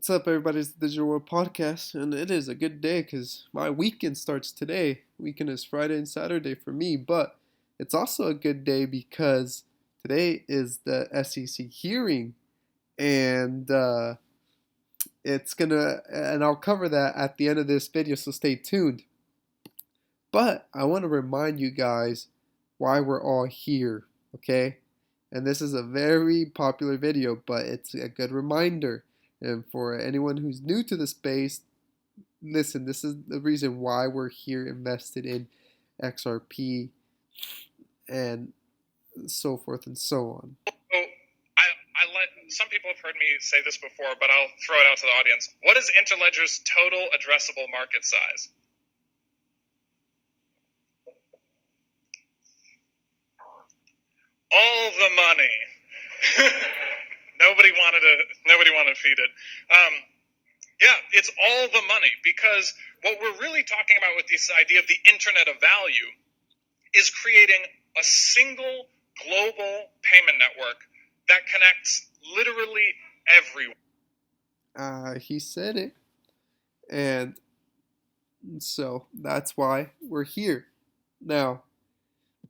What's up, everybody? It's the Digital World Podcast, and it is a good day because my weekend starts today. Weekend is Friday and Saturday for me, but it's also a good day because today is the SEC hearing, and and I'll cover that at the end of this video, so stay tuned. But I want to remind you guys why we're all here, okay? And this is a very popular video, but it's a good reminder. And for anyone who's new to the space, listen, this is the reason why we're here invested in XRP and so forth and so on. Some people have heard me say this before, but I'll throw it out to the audience. What is Interledger's total addressable market size? All the money. Nobody wanted to feed it. Yeah, it's all the money, because what we're really talking about with this idea of the Internet of Value is creating a single global payment network that connects literally everyone. He said it, and so that's why we're here. Now,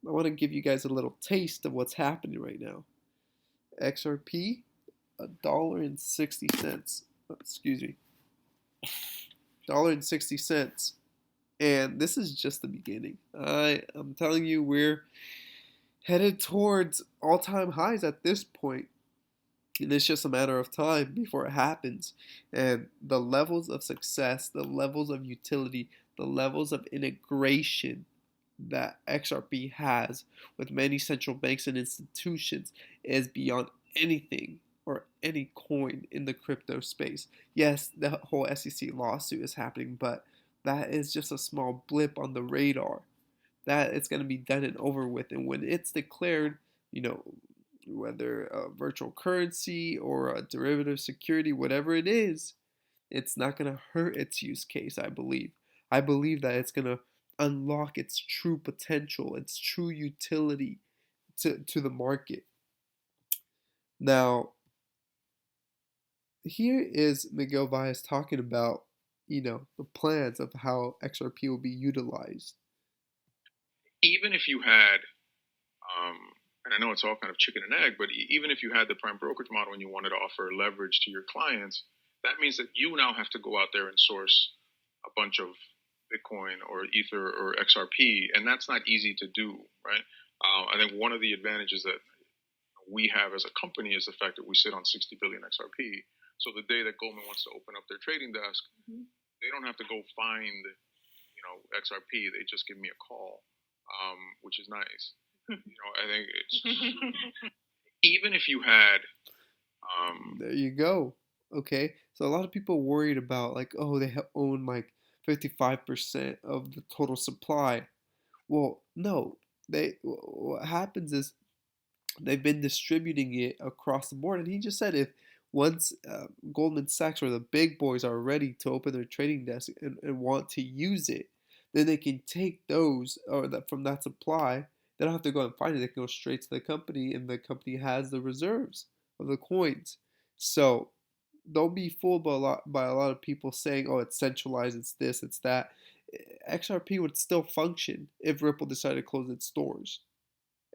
I want to give you guys a little taste of what's happening right now. XRP, $1.60. Excuse me. $1.60. And this is just the beginning. I'm telling you, we're headed towards all-time highs at this point. And it's just a matter of time before it happens. And the levels of success, the levels of utility, the levels of integration that XRP has with many central banks and institutions is beyond anything or any coin in the crypto space. Yes, the whole SEC lawsuit is happening, but that is just a small blip on the radar. That it's going to be done and over with. And when it's declared, whether a virtual currency or a derivative security, whatever it is, it's not going to hurt its use case, I believe. I believe that it's going to unlock its true potential, its true utility to the market. Now, here is Miguel Valles talking about, the plans of how XRP will be utilized. Even if you had, and I know it's all kind of chicken and egg, but even if you had the prime brokerage model and you wanted to offer leverage to your clients, that means that you now have to go out there and source a bunch of Bitcoin or Ether or XRP, and that's not easy to do, right? I think one of the advantages that we have as a company is the fact that we sit on 60 billion XRP. So the day that Goldman wants to open up their trading desk, they don't have to go find, XRP. They just give me a call, which is nice. I think it's even if you had. There you go. Okay, so a lot of people worried about they own 55% of the total supply. Well, no. What happens is they've been distributing it across the board, and he just said if once Goldman Sachs or the big boys are ready to open their trading desk and want to use it, then they can take those from that supply. They don't have to go and find it. They can go straight to the company, and the company has the reserves of the coins. So don't be fooled by a lot of people saying, "Oh, it's centralized. It's this. It's that." XRP would still function if Ripple decided to close its stores.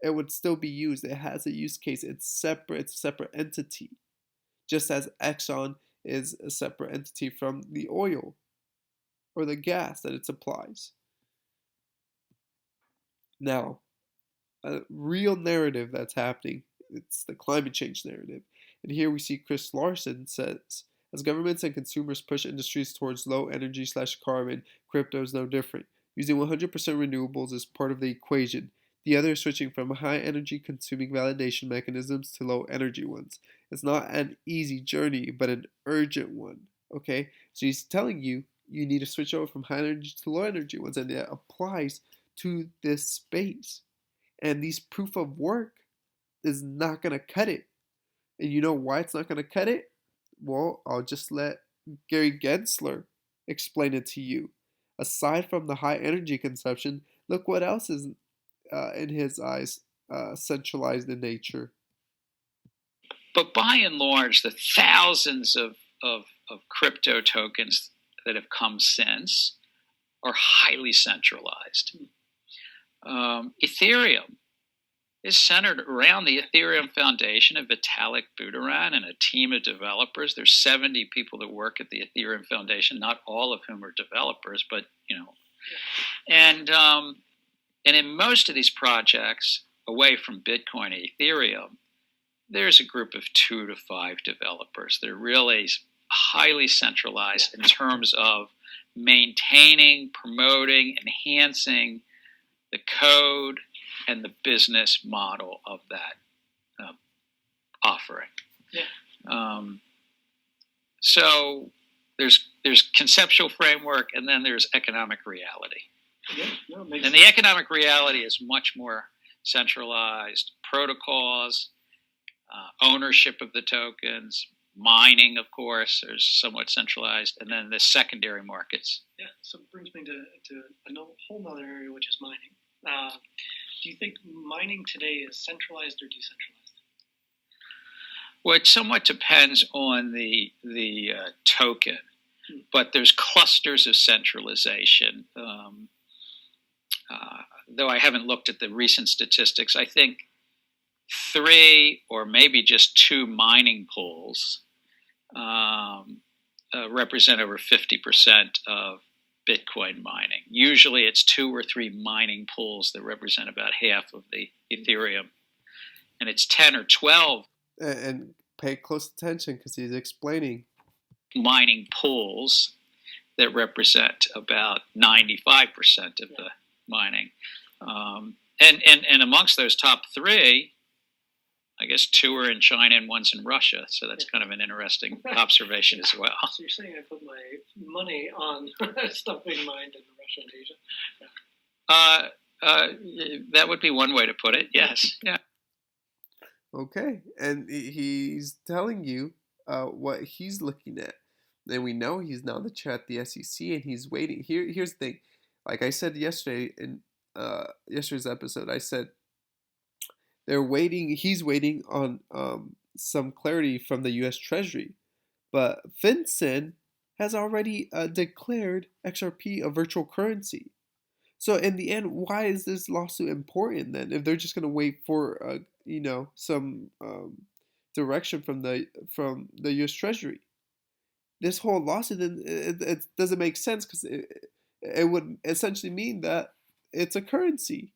It would still be used. It has a use case. It's separate. It's a separate entity, just as Exxon is a separate entity from the oil or the gas that it supplies. Now, a real narrative that's happening, it's the climate change narrative. And here we see Chris Larson says, as governments and consumers push industries towards low energy/carbon, crypto is no different. Using 100% renewables is part of the equation. The other is switching from high energy consuming validation mechanisms to low energy ones. It's not an easy journey, but an urgent one. Okay? So he's telling you need to switch over from high energy to low energy ones, and it applies to this space. And these proof of work is not going to cut it. And you know why it's not going to cut it? Well, I'll just let Gary Gensler explain it to you. Aside from the high energy consumption, look what else is, in his eyes, centralized in nature. But by and large, the thousands of crypto tokens that have come since are highly centralized. Ethereum is centered around the Ethereum Foundation of Vitalik Buterin and a team of developers. There's 70 people that work at the Ethereum Foundation, not all of whom are developers, but and in most of these projects, away from Bitcoin and Ethereum, there's a group of 2 to 5 developers. They're really highly centralized in terms of maintaining, promoting, enhancing the code and the business model of that offering. So there's conceptual framework, and then there's economic reality. And the economic reality is much more centralized. Protocols, ownership of the tokens, mining, of course, are somewhat centralized, and then the secondary markets. Yeah, so it brings me to a whole other area, which is mining. Do you think mining today is centralized or decentralized? Well, it somewhat depends on the token, but there's clusters of centralization. Though I haven't looked at the recent statistics, I think 3 or maybe just 2 mining pools represent over 50% of Bitcoin mining. Usually it's 2 or 3 mining pools that represent about half of the Ethereum. And it's 10 or 12. And pay close attention because he's explaining. Mining pools that represent about 95% of the mining. And amongst those top 3, I guess 2 are in China and 1's in Russia. So that's kind of an interesting observation as well. So you're saying I put my money on stuff being mined in Russia and Asia? That would be one way to put it. Yes. Yeah. Okay. And he's telling you what he's looking at. And we know he's now the chair at the SEC, and he's waiting. Here's the thing. Like I said yesterday in yesterday's episode, I said he's waiting on some clarity from the U.S. Treasury. But FinCEN has already declared XRP a virtual currency. So in the end, why is this lawsuit important then? If they're just going to wait for some direction from the U.S. Treasury, this whole lawsuit then it doesn't make sense because it would essentially mean that it's a currency.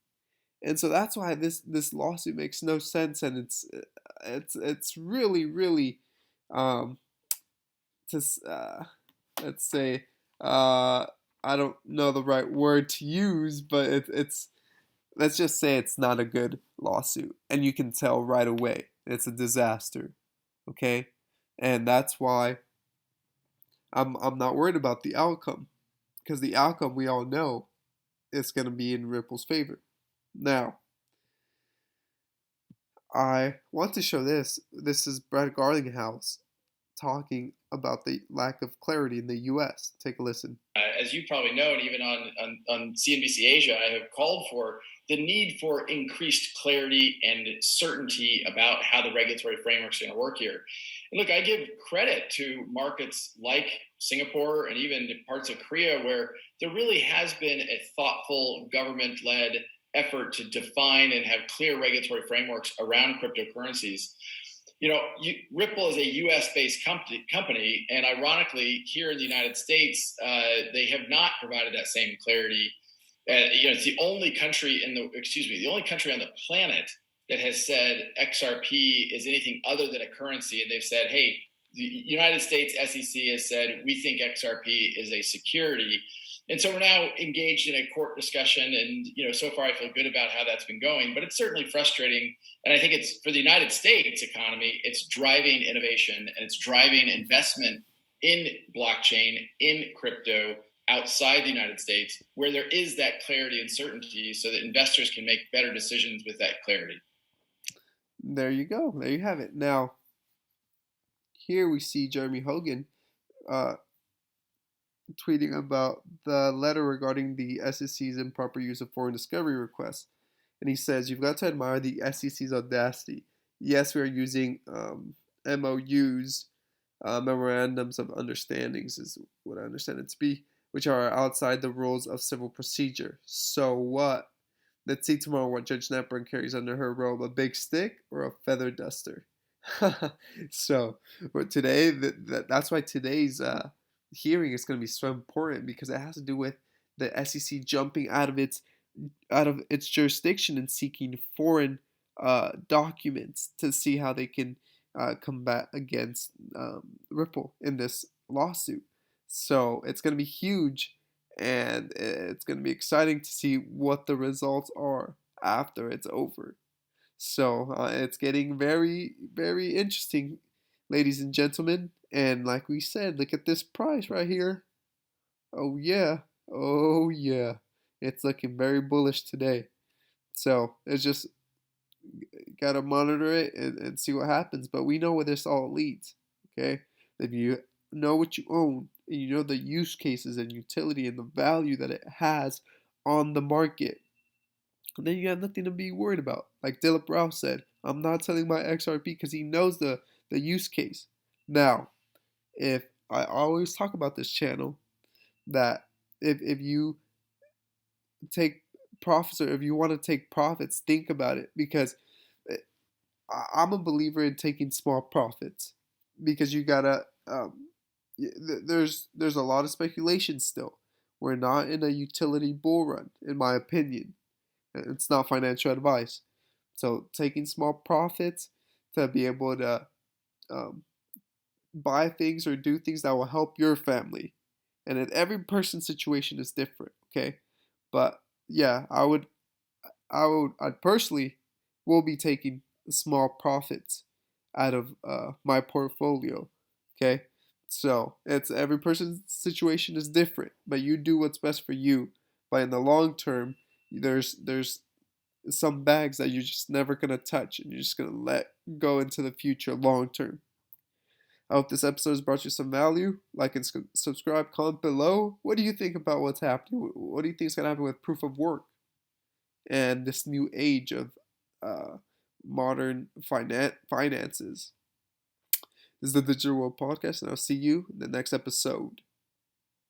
And so that's why this lawsuit makes no sense, and it's really let's say I don't know the right word to use, but it's let's just say it's not a good lawsuit, and you can tell right away it's a disaster. Okay, and that's why I'm not worried about the outcome, because the outcome we all know is going to be in Ripple's favor. Now, I want to show this. This is Brett Garlinghouse talking about the lack of clarity in the U.S. Take a listen. As you probably know, and even on CNBC Asia, I have called for the need for increased clarity and certainty about how the regulatory frameworks are going to work here. And look, I give credit to markets like Singapore and even parts of Korea where there really has been a thoughtful government-led effort to define and have clear regulatory frameworks around cryptocurrencies. Ripple is a U.S.-based company, and ironically, here in the United States, they have not provided that same clarity. It's the only country the only country on the planet that has said XRP is anything other than a currency, and they've said, hey, the United States SEC has said we think XRP is a security. And so we're now engaged in a court discussion, and so far I feel good about how that's been going, but it's certainly frustrating. And I think it's for the United States economy, it's driving innovation and it's driving investment in blockchain, in crypto outside the United States, where there is that clarity and certainty so that investors can make better decisions with that clarity. There you go. There you have it. Now, here we see Jeremy Hogan tweeting about the letter regarding the SEC's improper use of foreign discovery requests. And he says, you've got to admire the SEC's audacity. Yes, we are using MOUs memorandums of understandings is what I understand it to be, which are outside the rules of civil procedure. So what? Let's see tomorrow what Judge Knapper carries under her robe, a big stick or a feather duster. So for today, that's why today's hearing is going to be so important, because it has to do with the SEC jumping out of its jurisdiction and seeking foreign documents to see how they can combat against Ripple in this lawsuit. So it's going to be huge, and it's going to be exciting to see what the results are after it's over. So it's getting very, very interesting, ladies and gentlemen. And like we said, look at this price right here. Oh, yeah. Oh, yeah. It's looking very bullish today. So it's just got to monitor it and see what happens. But we know where this all leads. Okay? If you know what you own and you know the use cases and utility and the value that it has on the market, then you have nothing to be worried about. Like Dilip Rao said, I'm not selling my XRP because he knows the use case. Now, if I always talk about this channel, that if you take profits, or if you want to take profits, think about it, because I'm a believer in taking small profits, because you gotta there's a lot of speculation still. We're not in a utility bull run, in my opinion. It's not financial advice. So taking small profits to be able to um, buy things or do things that will help your family. And then every person's situation is different, okay? But yeah, I personally will be taking small profits out of my portfolio, okay? So it's every person's situation is different, but you do what's best for you. But in the long term, there's some bags that you're just never gonna touch, and you're just gonna let go into the future long term. I hope this episode has brought you some value. Like and subscribe, comment below. What do you think about what's happening? What do you think is going to happen with proof of work and this new age of uh, modern finances? This is the Digital World Podcast, and I'll see you in the next episode.